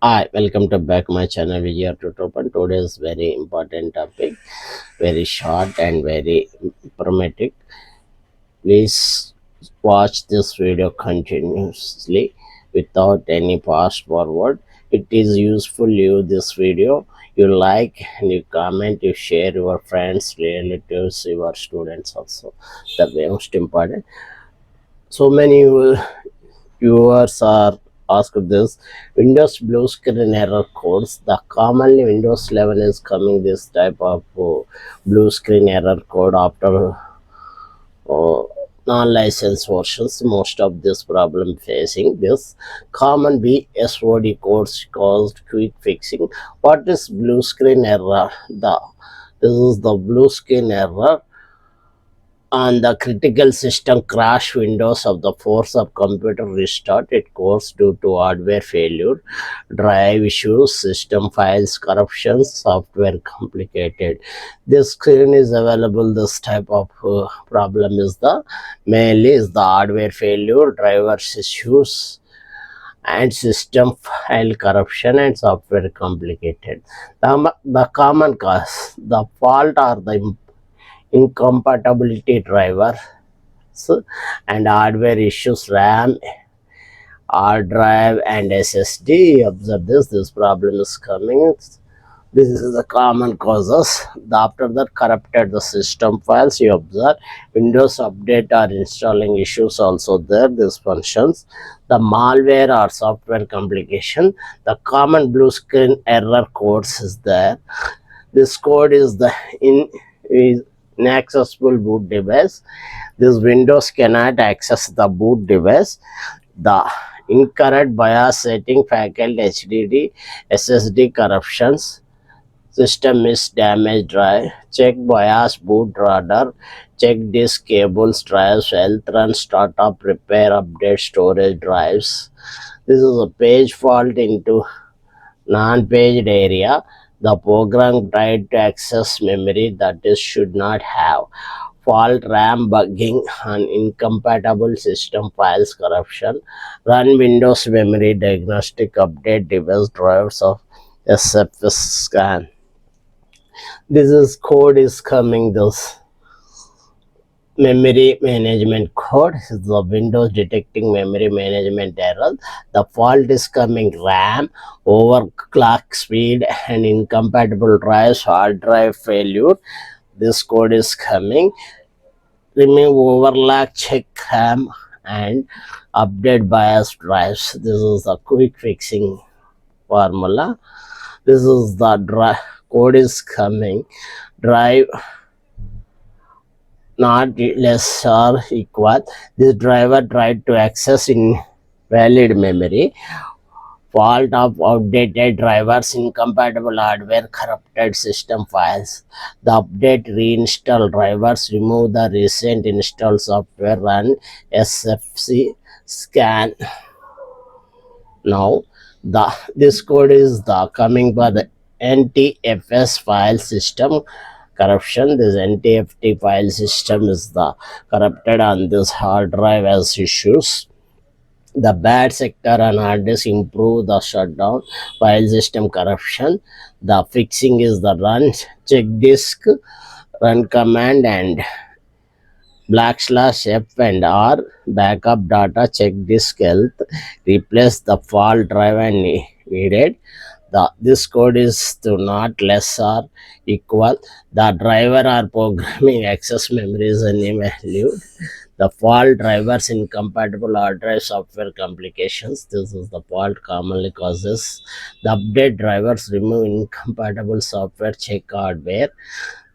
Hi, welcome to back my channel Vijay Tutor. Today's very important topic, very short and very informative. Please watch this video continuously without any fast forward. It is useful you this video. You like and you comment, you share your friends, relatives, your students also. The most important. So many viewers are asked this Windows blue screen error codes. The commonly Windows 11 is coming this type of blue screen error code after uh, non-licensed versions. Most of this problem facing this common BSOD codes caused quick fixing. What is blue screen error? This is the blue screen error on the critical system crash windows of the force of computer restart. It goes due to hardware failure, drive issues, system files corruptions, software complicated. This screen is available. This type of problem is the mainly is the hardware failure, drivers issues, and system file corruption and software complicated. The common cause, the fault or the incompatibility drivers and hardware issues, RAM, hard drive, and SSD. Observe this problem is coming. This is the common causes. After that, corrupted the system files. You observe Windows update or installing issues also there. These functions, the malware or software complication. The common blue screen error codes is there. This code is the is inaccessible boot device. This Windows cannot access the boot device. The incorrect BIOS setting, faculty HDD, SSD corruptions, system is damaged drive, check BIOS bootloader, check disk cables, drives, health run, startup, repair, update, storage drives. This is a page fault into non-paged area. The program tried to access memory that it should not have. Fault, RAM bugging, and incompatible system files corruption. Run Windows memory diagnostic, update device drivers of SFC Scan. This is code is coming. This memory management code is the Windows detecting memory management error. The fault is coming RAM, overclock speed, and incompatible drives, hard drive failure. This code is coming. Remove overlock, check RAM, and update BIOS drives. This is the quick fixing formula. This is the code is coming. Drive not less or equal. This driver tried to access invalid memory. Fault of outdated drivers, incompatible hardware, corrupted system files. The update reinstall drivers, remove the recent install software, run SFC Scan. Now this code is the coming for the NTFS file system corruption. This NTFS file system is the corrupted on this hard drive as issues. The bad sector and hard disk improve the shutdown file system corruption. The fixing is the run check disk, run command, and /F and R backup data, check disk health, replace the fault drive and needed. This code is to not less or equal. The driver or programming access memory is invalid. The fault drivers, incompatible hard drive, software complications. This is the fault commonly causes. The update drivers, remove incompatible software, check hardware.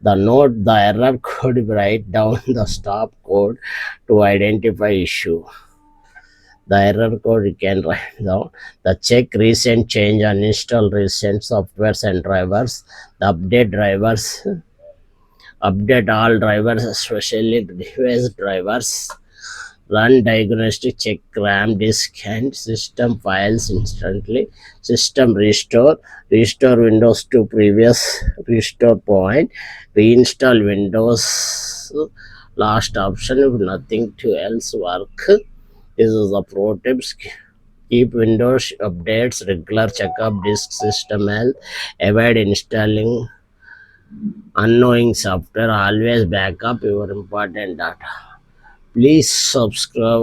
The note, the error code, write down the stop code to identify issue. The error code you can write down. The check recent change, uninstall recent softwares and drivers. The update drivers, update all drivers, especially device drivers. Run diagnostic, check RAM, disk, and system files instantly. System restore, restore Windows to previous restore point. Reinstall Windows, last option if nothing to else work. This is the pro tips. Keep Windows updates, regular checkup, disk system health, avoid installing unknowing software, always backup your important data. Please subscribe